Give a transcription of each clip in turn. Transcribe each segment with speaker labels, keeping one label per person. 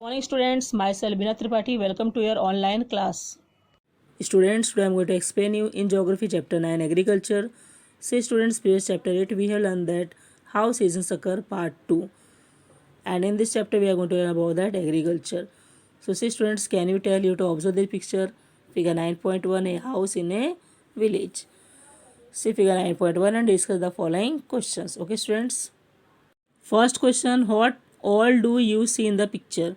Speaker 1: Morning students, myself Bina Tripathi. Welcome to your online class. Students, today I am going to explain you in Geography chapter 9 Agriculture. Say students, previous chapter 8 we have learned that how seasons occur part 2. And in this chapter we are going to learn about that agriculture. So say students, can you tell you to observe the picture? Figure 9.1, a house in a village. See figure 9.1 and discuss the following questions. Okay students. First question, what all do you see in the picture?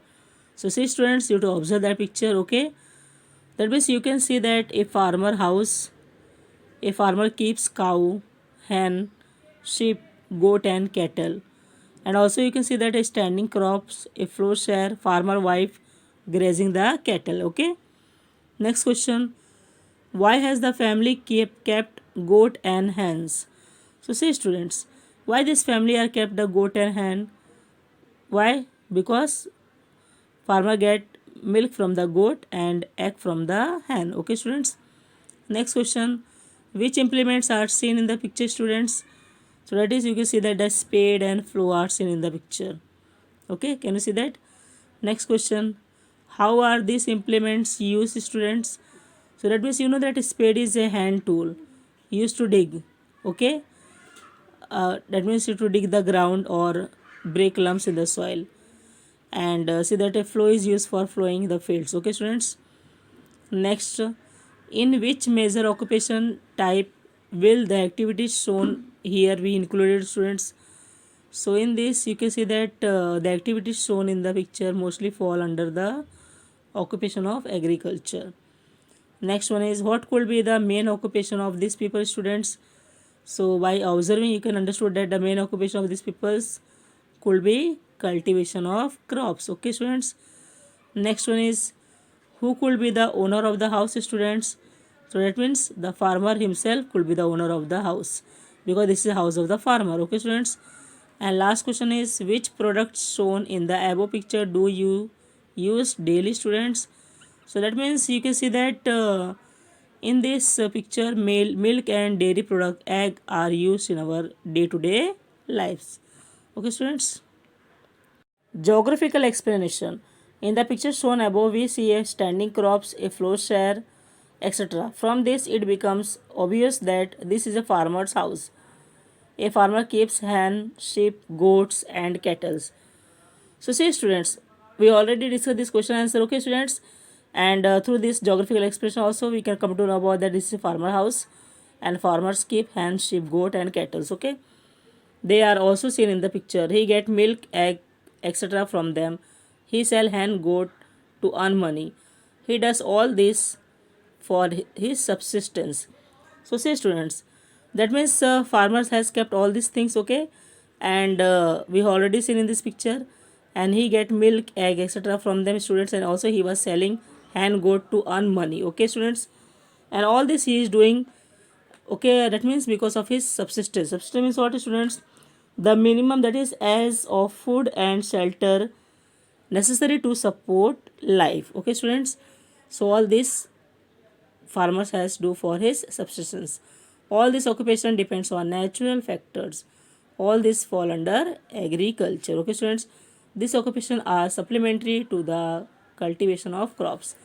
Speaker 1: So see students, you have to observe that picture, okay? That means you can see that a farmer house, a farmer keeps cow, hen, sheep, goat and cattle. And also you can see that a standing crops, a floor share, farmer wife grazing the cattle, okay? Next question, why has the family kept goat and hens? So see students, why this family are kept the goat and hen? Why? Because farmer get milk from the goat and egg from the hen. Okay students. Next question, which implements are seen in the picture students? So that is, you can see that the spade and plough are seen in the picture. Okay, can you see that? Next question, how are these implements used students? So that means you know that a spade is a hand tool used to dig. Okay, that means you to dig the ground or break lumps in the soil. And see that a flow is used for flowing the fields. Okay students. Next, in which major occupation type will the activities shown here be included students? So in this you can see that the activities shown in the picture mostly fall under the occupation of agriculture. Next one is, what could be the main occupation of these people students? So by observing you can understand that the main occupation of these peoples could be cultivation of crops. Okay students. Next one is, who could be the owner of the house students? So that means the farmer himself could be the owner of the house, because this is the house of the farmer. Okay students. And last question is, which products shown in the above picture do you use daily students? So that means you can see that in this picture milk and dairy product egg are used in our day to day lives. Okay students. Geographical explanation. In the picture shown above, we see a standing crops, a flow share, etc. From this, it becomes obvious that this is a farmer's house. A farmer keeps hen, sheep, goats, and cattle. So, see, students, we already discussed this question answer. Okay, students, and through this geographical explanation, also we can come to know about that this is a farmer house, and farmers keep hen, sheep, goat, and cattle. Okay, they are also seen in the picture. He get milk, egg, etc. from them. He sell hen, goat to earn money. He does all this for his subsistence. So say students, that means farmers has kept all these things, okay, and we already seen in this picture, and he get milk, egg, etc. from them students, and also he was selling hen, goat to earn money. Okay students, and all this he is doing. Okay, that means because of his subsistence. Subsistence means what students? The minimum, that is as of food and shelter necessary to support life. Okay students, so all this farmers has do for his subsistence. All this occupation depends on natural factors. All this fall under agriculture. Okay students, this occupation are supplementary to the cultivation of crops.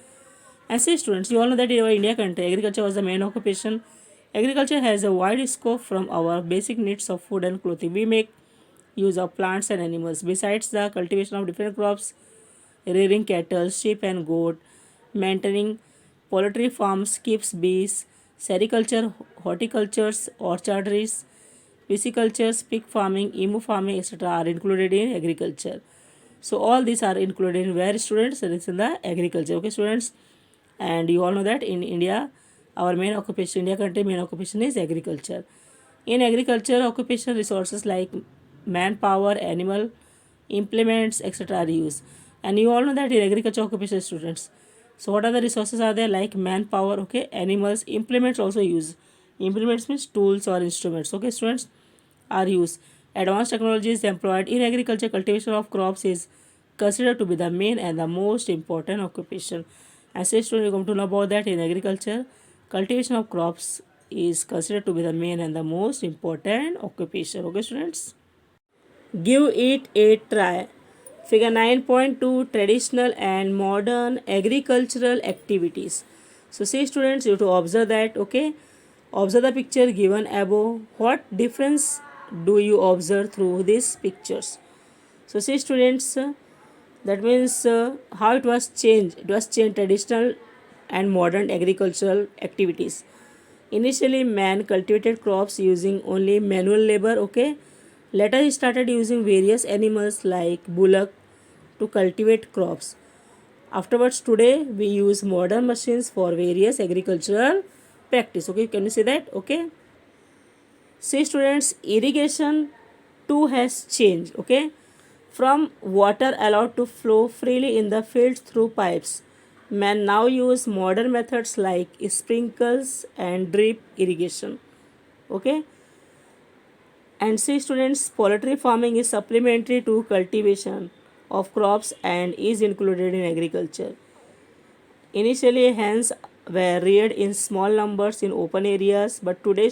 Speaker 1: And say students, you all know that in our India country, agriculture was the main occupation. Agriculture has a wide scope from our basic needs of food and clothing. We make use of plants and animals. Besides the cultivation of different crops, rearing cattle, sheep and goat, maintaining poultry farms, keeps bees, sericulture, horticultures, orcharderies, piscicultures, pig farming, emu farming, etc. are included in agriculture. So all these are included in where students? It is in the agriculture. Okay students, and you all know that in India, our main occupation, India country main occupation is agriculture. In agriculture, occupation resources like manpower, animal implements, etc. are used. And you all know that in agriculture occupation students, so what are the resources are there? Like manpower, okay, animals, implements also use. Implements means tools or instruments. Okay students, are used. Advanced technology is employed in agriculture. Cultivation of crops is considered to be the main and the most important occupation. As a student, you come to know about that in agriculture, cultivation of crops is considered to be the main and the most important occupation. Okay, students? Give it a try. Figure 9.2 traditional and modern agricultural activities. So see students, you have to observe that, okay? Observe the picture given above. What difference do you observe through these pictures? So see students, that means how it was changed. It was changed traditional and modern agricultural activities. Initially, man cultivated crops using only manual labor, okay? Later, he started using various animals like bullock to cultivate crops. Afterwards, today we use modern machines for various agricultural practice. Okay, can you see that? Okay. See students, irrigation too has changed. Okay, from water allowed to flow freely in the fields through pipes. Man now use modern methods like sprinkles and drip irrigation. Okay, and see students, poultry farming is supplementary to cultivation of crops and is included in agriculture. Initially, hens were reared in small numbers in open areas, but today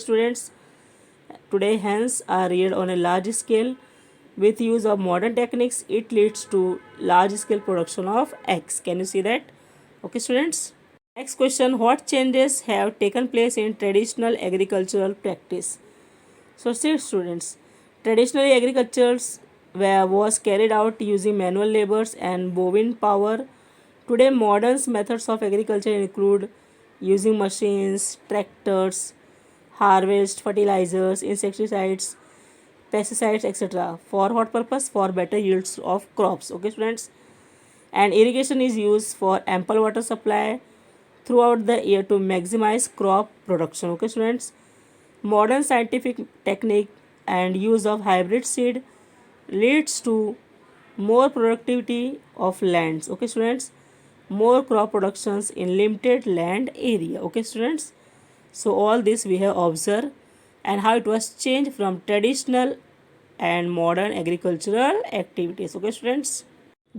Speaker 1: hens are reared on a large scale. With use of modern techniques, it leads to large scale production of eggs. Can you see that? Okay, students. Next question: what changes have taken place in traditional agricultural practice? So, see, students, traditionally agriculture was carried out using manual labors and bovine power. Today, modern methods of agriculture include using machines, tractors, harvest, fertilizers, insecticides, pesticides, etc. For what purpose? For better yields of crops. Okay, students. And irrigation is used for ample water supply throughout the year to maximize crop production. Okay, students. Modern scientific technique and use of hybrid seed leads to more productivity of lands. Okay, students. More crop productions in limited land area. Okay, students. So all this we have observed and how it was changed from traditional and modern agricultural activities. Okay, students.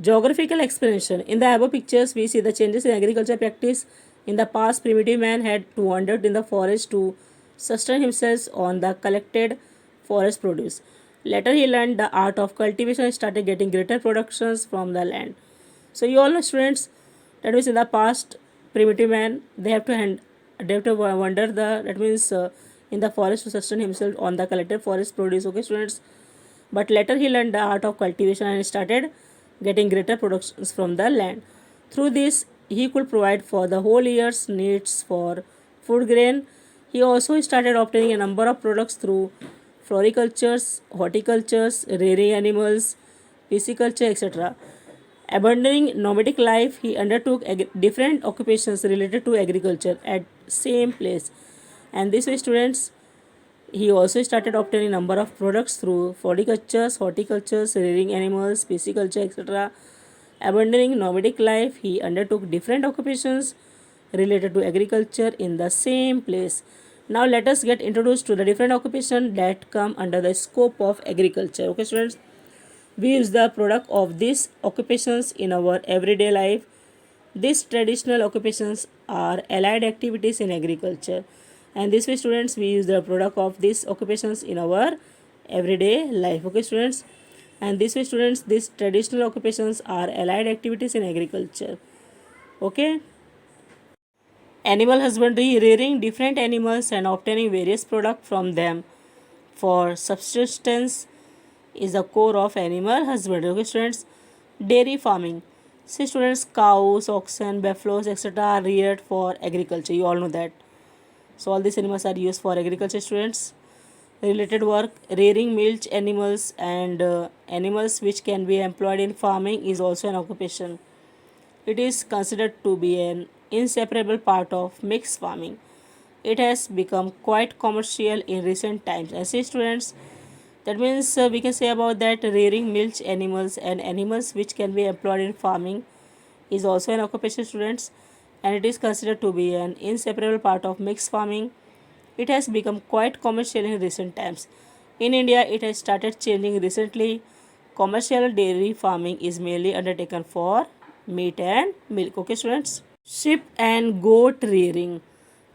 Speaker 1: Geographical explanation. In the above pictures, we see the changes in agriculture practice. In the past, primitive man had to wander in the forest to sustain himself on the collected forest produce. Later, he learned the art of cultivation and started getting greater productions from the land. So, you all know, students, that means in the past, primitive man they have to wander that means in the forest to sustain himself on the collected forest produce. Okay, students. But later he learned the art of cultivation and started getting greater productions from the land. Through this, he could provide for the whole year's needs for food grain. He also started obtaining a number of products through floricultures, horticultures, rearing animals, pisciculture, etc. Abandoning nomadic life, he undertook different occupations related to agriculture at same place. And this way, students, he also started obtaining number of products through floricultures, horticultures, rearing animals, pisciculture, etc. Abandoning nomadic life, he undertook different occupations related to agriculture in the same place. Now let us get introduced to the different occupations that come under the scope of agriculture. Okay, students, we use the product of these occupations in our everyday life. These traditional occupations are allied activities in agriculture, and this way, students, we use the product of these occupations in our everyday life. Okay, students, and this way, students, these traditional occupations are allied activities in agriculture. Okay, animal husbandry, rearing different animals and obtaining various products from them for subsistence is the core of animal husbandry. Okay, students, dairy farming. See, students, cows, oxen, buffaloes, etc. are reared for agriculture. You all know that. So all these animals are used for agriculture, students. Related work, rearing milch animals and animals which can be employed in farming is also an occupation. It is considered to be an inseparable part of mixed farming. It has become quite commercial in recent times. And see, students, that means we can say about that rearing milch animals and animals which can be employed in farming is also an occupation, students, and it is considered to be an inseparable part of mixed farming. It has become quite commercial in recent times. In India, it has started changing recently. Commercial dairy farming is mainly undertaken for meat and milk. Okay, students. Sheep and goat rearing.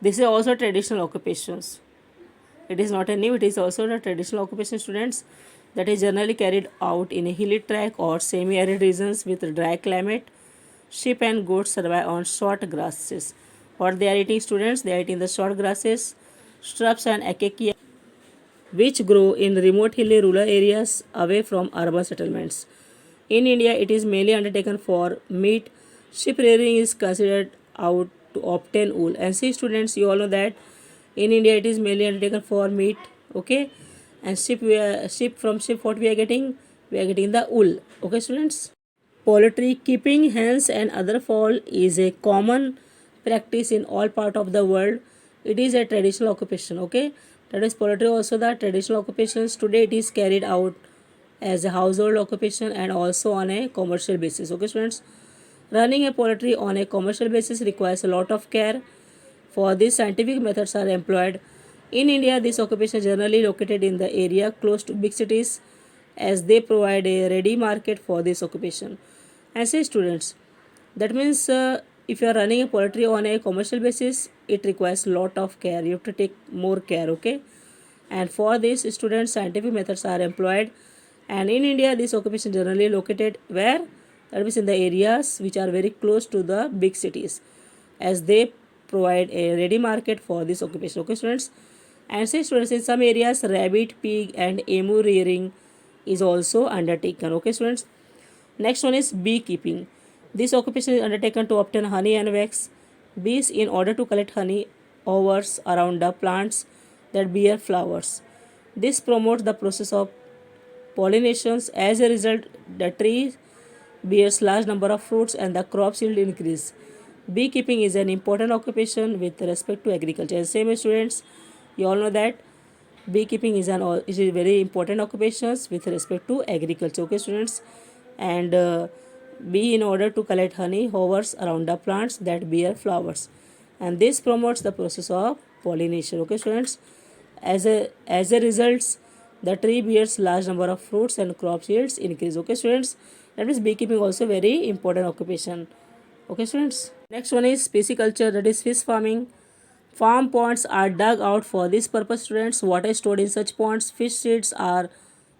Speaker 1: This is also traditional occupations. It is not a new, it is also a traditional occupation, students. that is generally carried out in a hilly track or semi-arid regions with dry climate. Sheep and goats survive on short grasses. What they are eating, students? They are eating the short grasses, shrubs and acacia, which grow in remote hilly rural areas away from urban settlements. In India, it is mainly undertaken for meat. Sheep rearing is considered out to obtain wool. And see, students, you all know that in India it is mainly undertaken for meat. Okay, and sheep what we are getting? We are getting the wool. Okay, students. Poultry keeping hens and other fowl is a common practice in all part of the world. It is a traditional occupation. Okay, that is poultry also the traditional occupations. Today it is carried out as a household occupation and also on a commercial basis. Okay, students. Running a poultry on a commercial basis requires a lot of care. For this, scientific methods are employed. In India, this occupation is generally located in the area close to big cities as they provide a ready market for this occupation. And say students, that means if you are running a poultry on a commercial basis, it requires lot of care. You have to take more care, okay? And for this, students, scientific methods are employed. And in India, this occupation generally located where? That means in the areas which are very close to the big cities, as they provide a ready market for this occupation. Okay, students. And say students, in some areas, rabbit, pig, and emu rearing is also undertaken. Okay, students. Next one is beekeeping. This occupation is undertaken to obtain honey and wax. Bees, in order to collect honey, hovers around the plants that bear flowers. This promotes the process of pollinations. As a result, the tree bears large number of fruits and the crop yield increase. Beekeeping is an important occupation with respect to agriculture. And same as students, you all know that beekeeping is a very important occupation with respect to agriculture. Okay, students, and bee, in order to collect honey, hovers around the plants that bear flowers, and this promotes the process of pollination. Okay, students, as a result, the tree bears large number of fruits and crop yields increase. Okay, students, that means beekeeping also very important occupation. Okay, students. Next one is pisciculture, that is fish farming. Farm ponds are dug out for this purpose, students. Water is stored in such ponds. Fish seeds are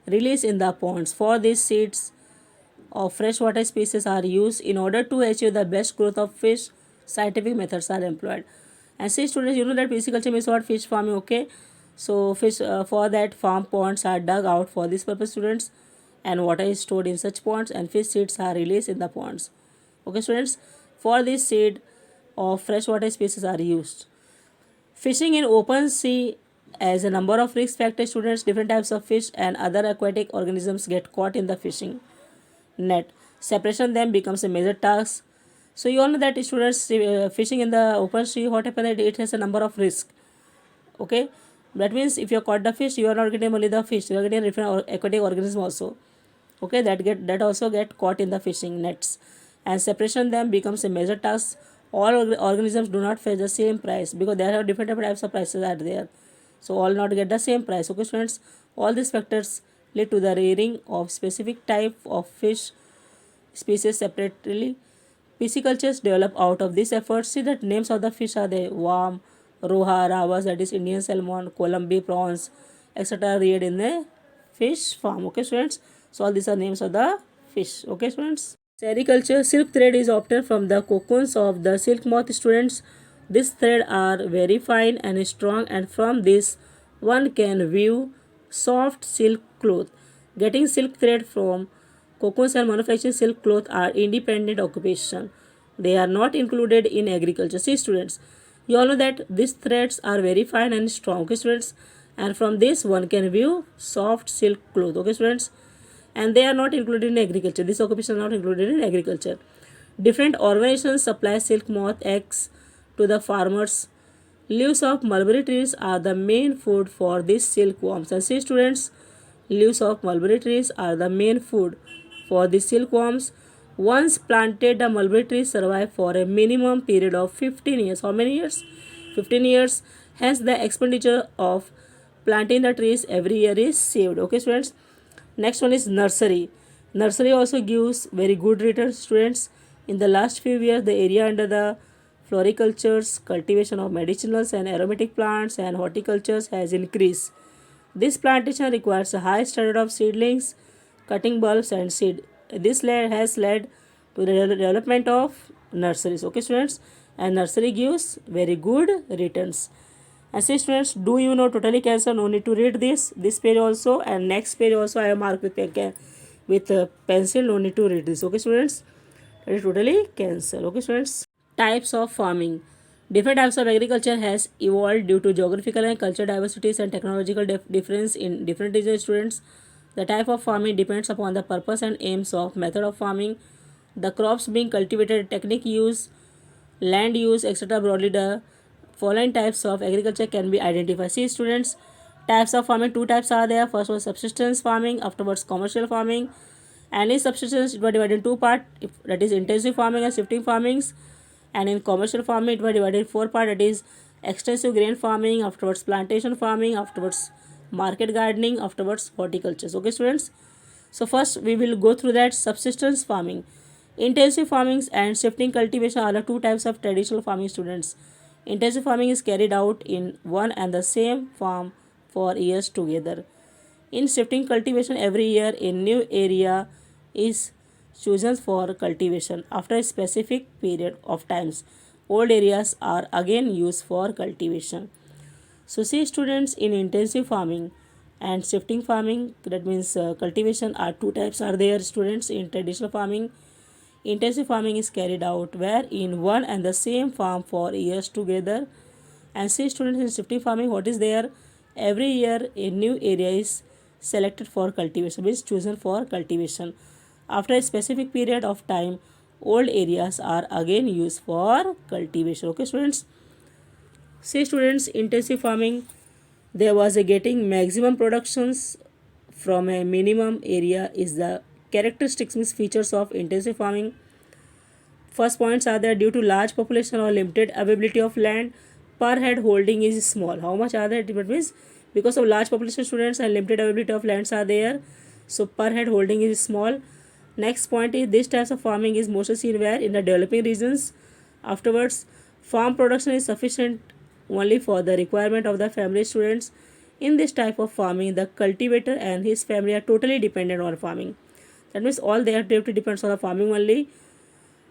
Speaker 1: released in the ponds. For these seeds of freshwater species are used in order to achieve the best growth of fish. Scientific methods are employed. And see, students, you know that pisciculture means what? Fish farming. Okay, so fish for that farm ponds are dug out for this purpose, students, and water is stored in such ponds and fish seeds are released in the ponds. Okay, students, for this seed of freshwater species are used. Fishing in open sea as a number of risk factors, students, different types of fish and other aquatic organisms get caught in the fishing net. Separation them becomes a major task. So you all know that, students, fishing in the open sea, what happens that it has a number of risk. Okay, that means if you caught the fish, you are not getting only the fish, you are getting different aquatic organisms also. Okay, that also get caught in the fishing nets, and separation them becomes a major task. All organisms do not face the same price because there are different types of prices are there, so all not get the same price. Okay, students, all these factors lead to the rearing of specific type of fish species separately. Piscicultures develop out of this effort. See that names of the fish are the worm, roha, ravas, that is Indian salmon, columbi prawns, etc. reared in the fish farm. Okay, students, so all these are names of the fish. Okay, students. Sericulture, silk thread is obtained from the cocoons of the silk moth, students. This thread are very fine and strong, and from this one can weave soft silk cloth. Getting silk thread from cocoons and manufacturing silk cloth are independent occupation. They are not included in agriculture. See, students, you all know that these threads are very fine and strong. Okay, students, and from this one can weave soft silk cloth. Okay, students, and they are not included in agriculture. This occupation is not included in agriculture. Different organizations supply silk moth eggs to the farmers. Leaves of mulberry trees are the main food for these silkworms. And see, students, leaves of mulberry trees are the main food for the silkworms. Once planted, the mulberry trees survive for a minimum period of 15 years. How many years? 15 years. Hence, the expenditure of planting the trees every year is saved. Okay, students. Next one is nursery. Nursery also gives very good returns, students. In the last few years, the area under the floricultures, cultivation of medicinals and aromatic plants and horticultures has increased. This plantation requires a high standard of seedlings, cutting bulbs and seed. This has led to the development of nurseries. Okay, students, and nursery gives very good returns. And see, students, do you know totally cancel? No need to read this page also, and next page also I have marked with pencil. No need to read this. Okay, students, that is totally cancel. Okay, students. Types of farming. Different types of agriculture has evolved due to geographical and cultural diversities and technological difference in different regions. Students, the type of farming depends upon the purpose and aims of method of farming, the crops being cultivated, technique use, land use, etc. Broadly, the following types of agriculture can be identified. See, students, types of farming. Two types are there. First was subsistence farming, afterwards commercial farming. And in subsistence, it was divided in two parts. That is intensive farming and shifting farmings. And in commercial farming, it was divided in four parts. That is extensive grain farming, afterwards plantation farming, afterwards market gardening, afterwards horticulture. Okay, students. So first we will go through that subsistence farming. Intensive farming and shifting cultivation are the two types of traditional farming. Students, intensive farming is carried out in one and the same farm for years together. In shifting cultivation, every year a new area is chosen for cultivation. After a specific period of times, old areas are again used for cultivation. So see, students, in intensive farming and shifting farming, that means cultivation, are two types are there. Students, in traditional farming, intensive farming is carried out where in one and the same farm for years together. And see, students, in shifting farming, what is there? Every year a new area is selected for cultivation, means chosen for cultivation. After a specific period of time, old areas are again used for cultivation. Okay, students. See, students, intensive farming, there was a getting maximum productions from a minimum area is the characteristics, means features of intensive farming. First points are there: due to large population or limited availability of land, per head holding is small. How much are there? It means because of large population, students, and limited availability of lands are there, so per head holding is small. Next point is this types of farming is mostly seen where in the developing regions. Afterwards, farm production is sufficient only for the requirement of the family. Students, in this type of farming, the cultivator and his family are totally dependent on farming. That means all their activity depends on the farming only.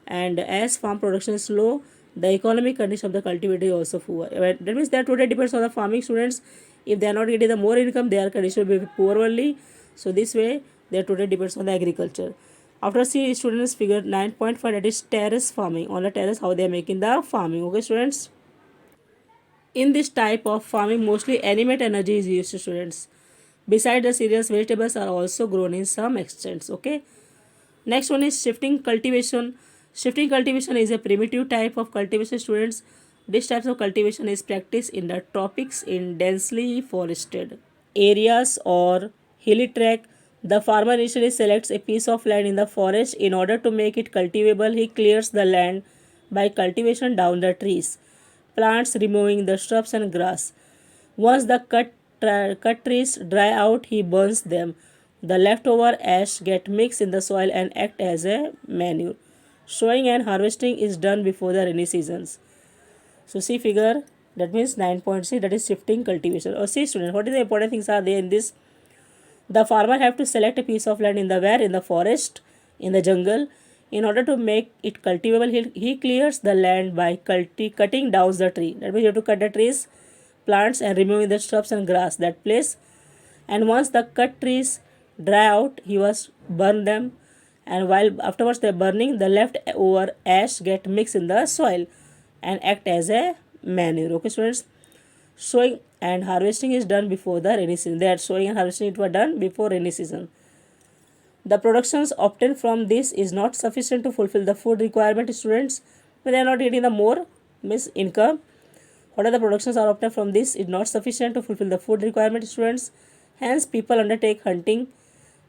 Speaker 1: And as farm production is low, the economic condition of the cultivator is also poor. That means that totally depends on the farming. Students, if they are not getting the more income, their condition will be poor only. So this way, their totally depends on the agriculture. After see, students, figure 9.5, that is terrace farming. On the terrace, how they are making the farming. Okay, students. In this type of farming, mostly animate energy is used to students. Besides the cereals, vegetables are also grown in some extent. Okay. Next one is shifting cultivation. Shifting cultivation is a primitive type of cultivation. Students, this type of cultivation is practiced in the tropics in densely forested areas or hilly tract. The farmer initially selects a piece of land in the forest. In order to make it cultivable, he clears the land by cultivation down the trees, plants, removing the shrubs and grass. Once the cut trees dry out, he burns them. The leftover ash get mixed in the soil and act as a manure. Sowing and harvesting is done before the rainy seasons. So see figure, that means 9.6, that is shifting cultivation. Or see, student, what is the important things are there in this? The farmer have to select a piece of land in the where, in the forest, in the jungle. In order to make it cultivable, he clears the land by cutting down the tree. That means you have to cut the trees, plants, and removing the shrubs and grass that place. And once the cut trees dry out, he was burn them. And while afterwards they're burning, the left over ash get mixed in the soil and act as a manure. Okay, students. Sowing and harvesting is done before the rainy season. That sowing and harvesting it were done before rainy season. The productions obtained from this is not sufficient to fulfill the food requirement. Students, when they are not getting the more means income, what are the productions are obtained from this is not sufficient to fulfill the food requirement. Students, hence people undertake hunting,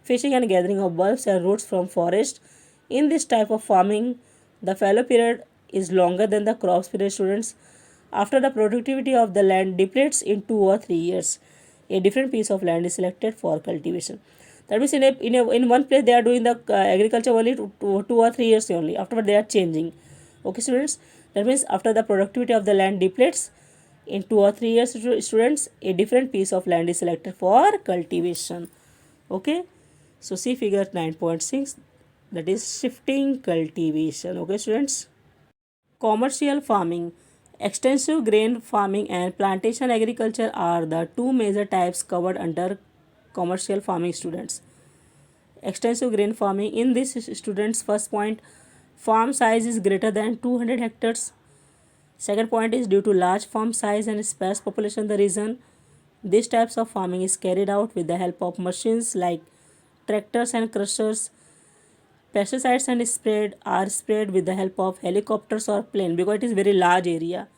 Speaker 1: fishing, and gathering of bulbs and roots from forest. In this type of farming, the fallow period is longer than the crops period. Students, after the productivity of the land depletes in 2 or 3 years, a different piece of land is selected for cultivation. That means in one place they are doing the agriculture only 2 or 3 years only. Afterward they are changing. Okay, students. That means after the productivity of the land depletes, In 2 or 3 years, students, a different piece of land is selected for cultivation. Okay, so see figure 9.6, that is shifting cultivation. Okay, students. Commercial farming. Extensive grain farming and plantation agriculture are the two major types covered under commercial farming, students. Extensive grain farming. In this, students, first point, farm size is greater than 200 hectares. Second point is due to large farm size and sparse population in the region, these types of farming is carried out with the help of machines like tractors and crushers. Pesticides and sprayed are sprayed with the help of helicopters or plane because it is very large area.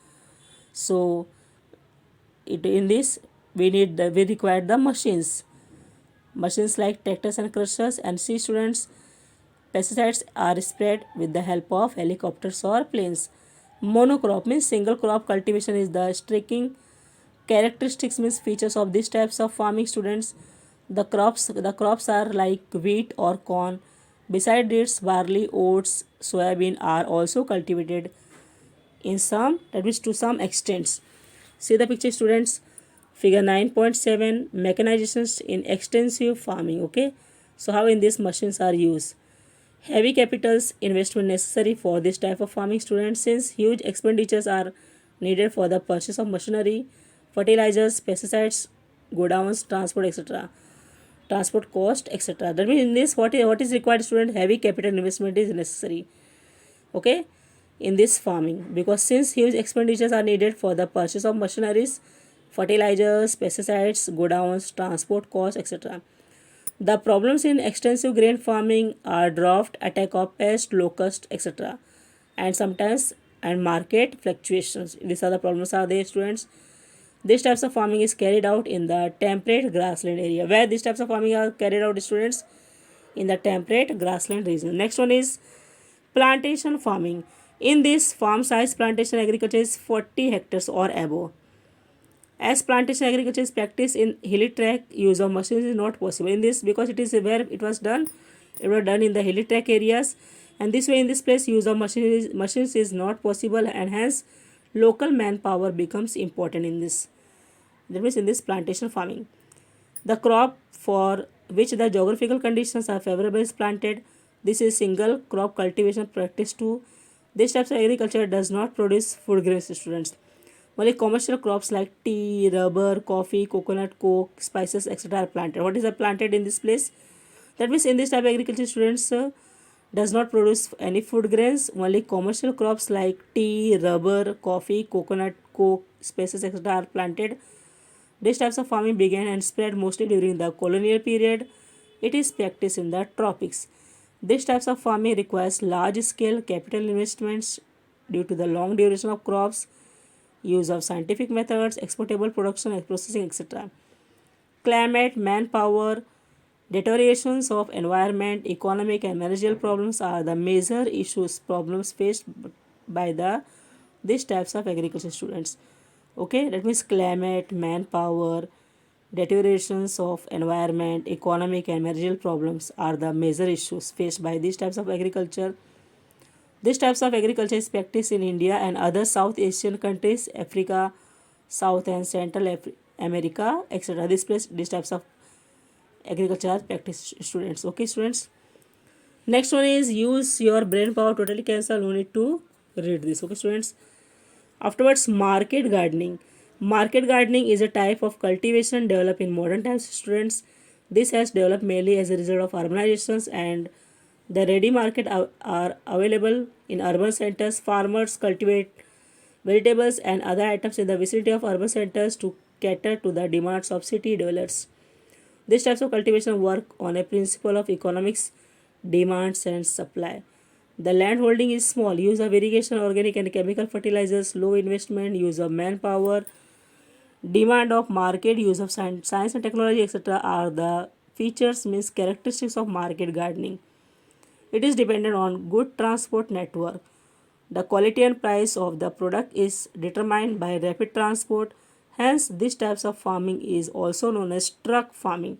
Speaker 1: So in this we require the machines like tractors and crushers. And see, students, pesticides are sprayed with the help of helicopters or planes. Monocrop means single crop cultivation is the striking characteristics means features of these types of farming, students. The crops are like wheat or corn. Beside dates, barley, oats, soybean are also cultivated in some, that means to some extent. See the picture, students. Figure 9.7, mechanizations in extensive farming. Okay, so how in these machines are used. Heavy capitals investment necessary for this type of farming, students, since huge expenditures are needed for the purchase of machinery, fertilizers, pesticides, go downs, transport, etc. Transport cost, etc. That means in this, what is required, student? Heavy capital investment is necessary. Okay, in this farming, because since huge expenditures are needed for the purchase of machineries, fertilizers, pesticides, go downs, transport cost, etc. The problems in extensive grain farming are drought, attack of pest, locust, etc. and sometimes and market fluctuations. These are the problems are there, students. These types of farming is carried out in the temperate grassland area. Where these types of farming are carried out, students? In the temperate grassland region. Next one is plantation farming. In this, farm size plantation agriculture is 40 hectares or above. As plantation agriculture is practiced in hilly tract, use of machines is not possible. In this, because it is where it was done in the hilly tract areas, and this way in this place use of machines is not possible, and hence local manpower becomes important in this. That means in this plantation farming, the crop for which the geographical conditions are favorable is planted. This is single crop cultivation practice too. This type of agriculture does not produce food grains, students. Only commercial crops like tea, rubber, coffee, coconut, coke, spices, etc. are planted. What is planted in this place? That means in this type of agriculture, students, does not produce any food grains. Only commercial crops like tea, rubber, coffee, coconut, coke, spices, etc. are planted. These types of farming began and spread mostly during the colonial period. It is practiced in the tropics. These types of farming requires large-scale capital investments due to the long duration of crops, use of scientific methods, exportable production, processing, etc. Climate, manpower, deteriorations of environment, economic and managerial problems are the major problems faced by these types of agriculture, students. Okay, that means climate, manpower, deteriorations of environment, economic and managerial problems are the major issues faced by these types of agriculture. These types of agriculture is practiced in India and other South Asian countries, Africa, South and Central America, etc. These types of agriculture are practiced, students. Okay, students. Next one is use your brain power, totally cancel, no need to read this. Okay, students. Afterwards, market gardening. Market gardening is a type of cultivation developed in modern times, students. This has developed mainly as a result of urbanizations, and the ready market are available in urban centers. Farmers cultivate vegetables and other items in the vicinity of urban centers to cater to the demands of city dwellers. These types of cultivation work on a principle of economics, demands and supply. The land holding is small, use of irrigation, organic and chemical fertilizers, low investment, use of manpower, demand of market, use of science and technology, etc. are the features means characteristics of market gardening. It is dependent on good transport network. The quality and price of the product is determined by rapid transport. Hence, this types of farming is also known as truck farming.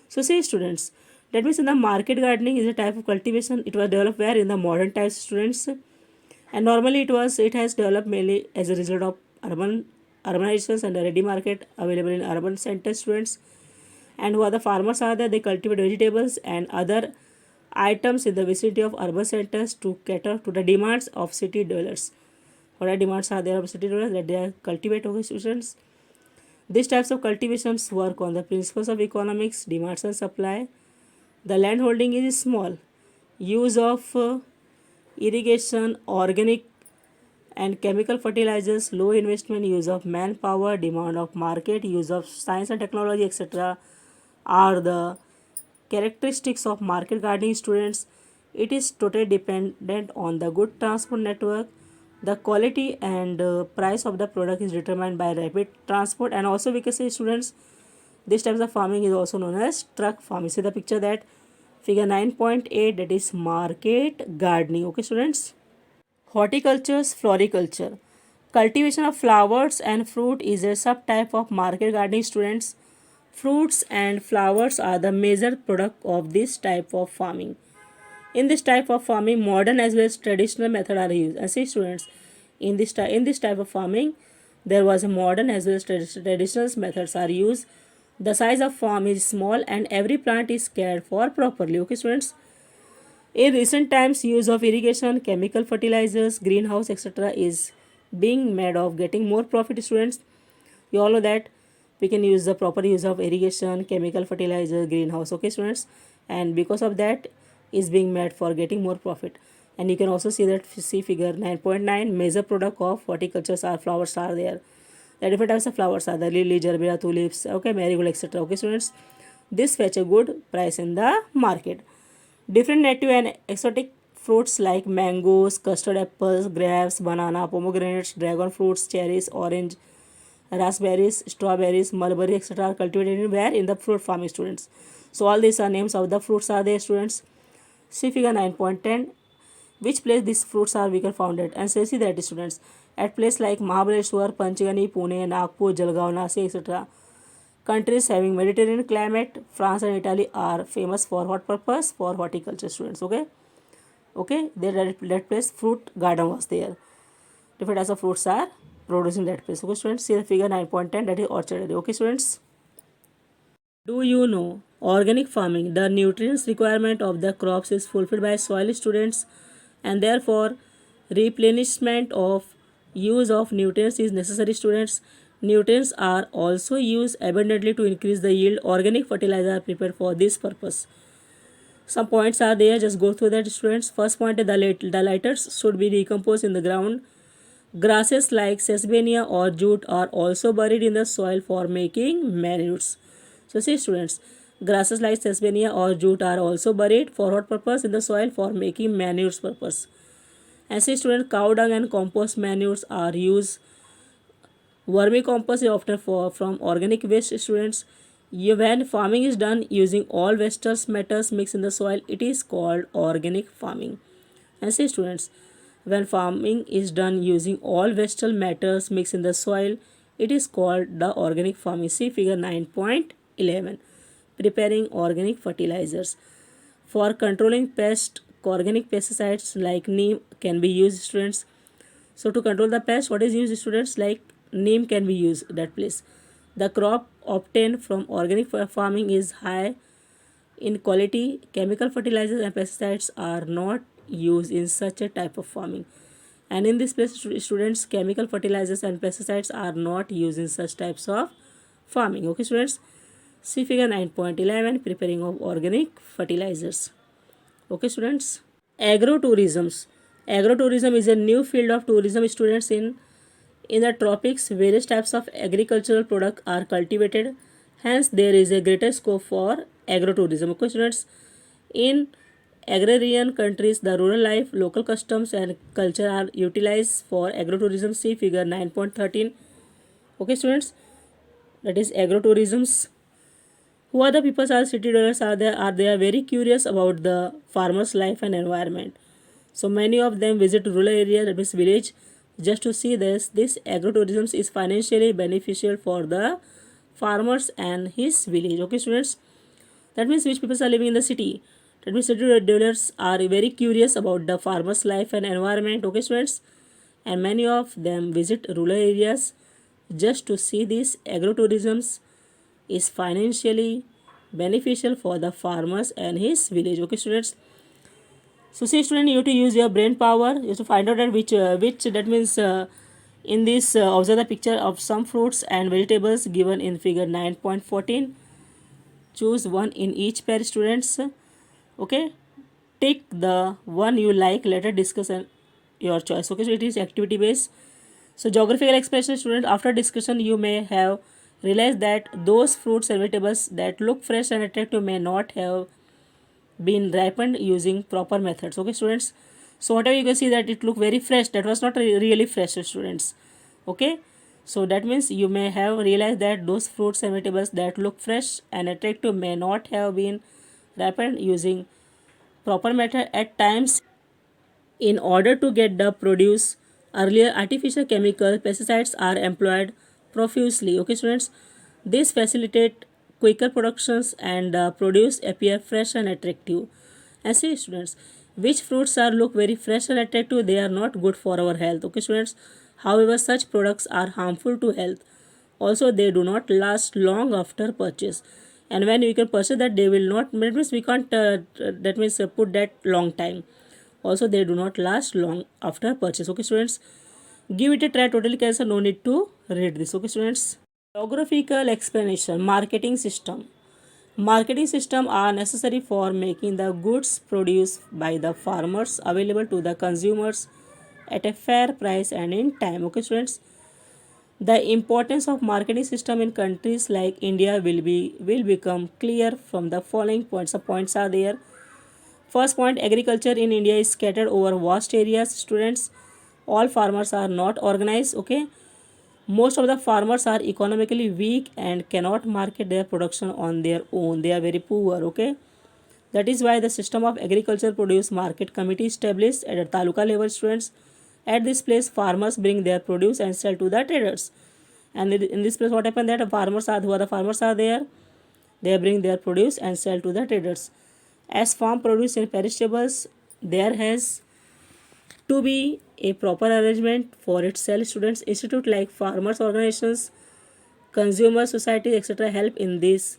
Speaker 1: So, see, students, that means in the market gardening is a type of cultivation. It was developed where in the modern times, students, and normally it has developed mainly as a result of urban urbanizations and the ready market available in urban centers, students. And who are the farmers are there? They cultivate vegetables and other items in the vicinity of urban centers to cater to the demands of city dwellers. What are demands are there of city dwellers that they are cultivate, okay, students? These types of cultivations work on the principles of economics, demands and supply. The land holding is small. Use of irrigation, organic and chemical fertilizers, low investment, use of manpower, demand of market, use of science and technology, etc. are the characteristics of market gardening, students. It is totally dependent on the good transport network. The quality and price of the product is determined by rapid transport, and also we can say, students, this types of farming is also known as truck farming. See the picture, that figure 9.8, that is market gardening. Okay, students. Horticulture's floriculture. Cultivation of flowers and fruit is a subtype of market gardening, students. Fruits and flowers are the major product of this type of farming. In this type of farming, modern as well as traditional method are used. And see, students, in this type of farming, there was a modern as well as traditional methods are used. The size of farm is small and every plant is cared for properly. Okay, students. In recent times, use of irrigation, chemical fertilizers, greenhouse, etc. is being made of getting more profit, students. You all know that we can use the proper use of irrigation, chemical fertilizer, greenhouse. Okay, students, and because of that is being made for getting more profit. And you can also see that, see figure 9.9, major product of horticulture are flowers are there. The different types of flowers are the lily, gerbera, tulips, okay, marigold, etc. Okay, students, this fetch a good price in the market. Different native and exotic fruits like mangoes, custard apples, grapes, banana, pomegranates, dragon fruits, cherries, orange, raspberries, strawberries, mulberry, etc. are cultivated in where? In the fruit farming, students. So all these are names of the fruits are there, students. See figure 9.10. Which place these fruits are we can found it? And say, see that, students. At place like Mahabaleshwar, Panchgani, Pune, Nagpur, Jalgaon, Nasik, etc. Countries having Mediterranean climate, France and Italy are famous for what purpose? For horticulture, students. Okay. Okay. There that place fruit garden was there. Different types of fruits are produced in that place. Okay, students. See the figure 9.10, that is orchard area. Okay, students. Do you know organic farming? The nutrients requirement of the crops is fulfilled by soil, students, and therefore replenishment of use of nutrients is necessary, students. Nutrients are also used abundantly to increase the yield. Organic fertilizer are prepared for this purpose. Some points are there, just go through that, students. First point, the lights should be decomposed in the ground. Grasses like sesbania or jute are also buried in the soil for making manures. So see, students, grasses like sesbania or jute are also buried for what purpose? In the soil for making manures purpose. And see, students, cow dung and compost manures are used. Vermicompost is often from organic waste, students. When farming is done using all waste matters mixed in the soil, it is called organic farming. And see, students, when farming is done using all vegetal matters mixed in the soil, it is called the organic farming. See figure 9.11. Preparing organic fertilizers. For controlling pest, organic pesticides like neem can be used, students. So to control the pest, what is used, students? Like neem can be used that place. The crop obtained from organic farming is high in quality. Chemical fertilizers and pesticides are not used in such a type of farming. And in this place, students, chemical fertilizers and pesticides are not used in such types of farming. Okay, students. See figure 9.11, preparing of organic fertilizers. Okay, students. Agrotourism. Agrotourism is a new field of tourism, students. In the tropics, various types of agricultural products are cultivated. Hence, there is a greater scope for agrotourism. Okay, students. In agrarian countries, the rural life, local customs and culture are utilized for agrotourism. See figure 9.13. Okay, students. That is agrotourism. Who are the people? Are city dwellers? Are they are very curious about the farmers' life and environment. So many of them visit rural area, that means village, just to see this. This agrotourism is financially beneficial for the farmers and his village. Okay, students. That means which people are living in the city. That means city dwellers are very curious about the farmers' life and environment. Okay, students. And many of them visit rural areas Just to see this, agrotourism is financially beneficial for the farmers and his village. Okay, students. So, see, student, you have to use your brain power. You have to find out that which that means in this observe the picture of some fruits and vegetables given in figure 9.14. Choose one in each pair, students. Okay, take the one you like. Later discuss your choice. Okay, so it is activity based. So geographical expression, student, after discussion you may have realized that those fruits and vegetables that look fresh and attractive may not have been ripened using proper methods. Okay, students. So whatever you can see that it look very fresh, that was not really fresh, students. Okay, so that means you may have realized that those fruits and vegetables that look fresh and attractive may not have been ripened using proper method. At times, in order to get the produce earlier, artificial chemical pesticides are employed profusely. Okay, students, this facilitate quicker productions and the produce appear fresh and attractive. And see, students, which fruits are look very fresh and attractive, they are not good for our health. Okay, students. However, such products are harmful to health. Also, they do not last long after purchase. And when we can purchase that, they will not. That means we can't. That means put that long time. Also, they do not last long after purchase. Okay, students, give it a try. Totally cancel, no need to read this. Okay, students. Geographical explanation. Marketing system are necessary for making the goods produced by the farmers available to the consumers at a fair price and in time. Okay, students. The importance of marketing system in countries like India will become clear from the following points. The points are there. First point, agriculture in India is scattered over vast areas. Students, all farmers are not organized. Okay, most of the farmers are economically weak and cannot market their production on their own. They are very poor. Okay, that is why the system of agriculture produce market committee established at a taluka level. Students, at this place, farmers bring their produce and sell to the traders. And in this place, what happened that farmers are who are the farmers are there. They bring their produce and sell to the traders. As farm produce and perishables, there has to be a proper arrangement for its sale. Students, institute like farmers organizations, consumer society, etc. help in this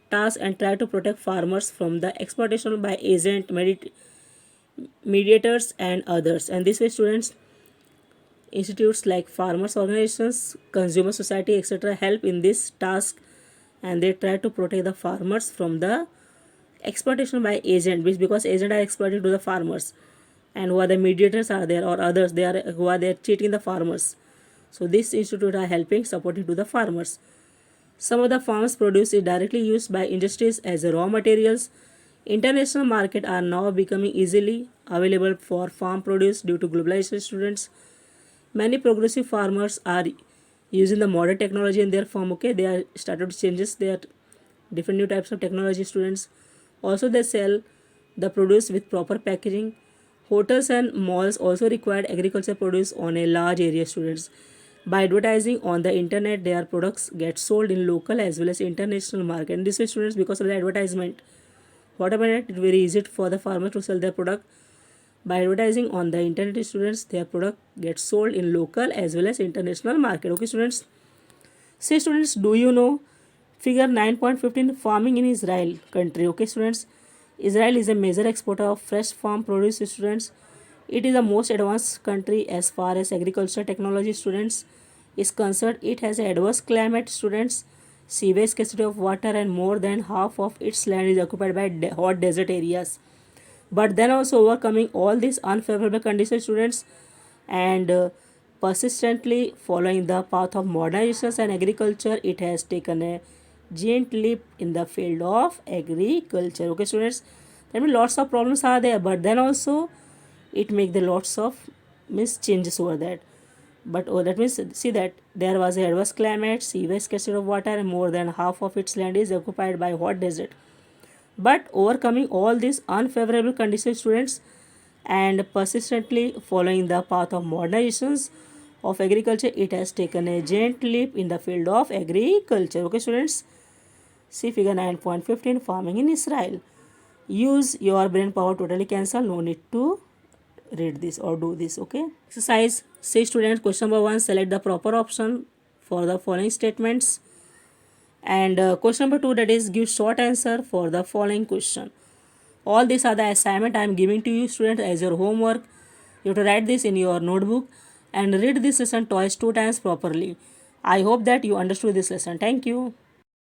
Speaker 1: task and try to protect farmers from the exploitation by agent, mediators and others. And this way, students, institutes like farmers organizations, consumer society, etc. help in this task and they try to protect the farmers from the exploitation by agent, which because agent are exploiting to the farmers and who are the mediators are there or others they are who are there cheating the farmers. So this institute are helping supporting to the farmers. Some of the farms produce is directly used by industries as raw materials. International market are now becoming easily available for farm produce due to globalization. Students, many progressive farmers are using the modern technology in their farm. Okay, they are started changes their different new types of technology. Students, also they sell the produce with proper packaging. Hotels and malls also required agriculture produce on a large area. Students, by advertising on the internet, their products get sold in local as well as international market. And this way, students, because of the advertisement, what happened, it is very easy for the farmer to sell their product. By advertising on the internet, students, their product gets sold in local as well as international market. Okay, students. See, students, do you know figure 9.15 farming in Israel country? Okay, students. Israel is a major exporter of fresh farm produce. Students, it is the most advanced country as far as agriculture technology, students, is concerned. It has a adverse climate. Students, severe scarcity of water and more than half of its land is occupied by hot desert areas. But then also overcoming all these unfavorable conditions, students, and persistently following the path of modernization and agriculture, it has taken a giant leap in the field of agriculture. Okay, students, there means lots of problems are there, but then also it make the lots of means changes over that. But that means see that there was a adverse climate, severe scarcity of water, and more than half of its land is occupied by hot desert. But overcoming all these unfavorable conditions, students, and persistently following the path of modernizations of agriculture, it has taken a giant leap in the field of agriculture. Okay, students, see figure 9.15 farming in Israel. Use your brain power, totally cancel, no need to read this or do this. Okay, exercise. Say students, question number 1, select the proper option for the following statements. And question number 2, that is give short answer for the following question. All these are the assignment I am giving to you students as your homework. You have to write this in your notebook and read this lesson twice 2 times properly. I hope that you understood this lesson. Thank you.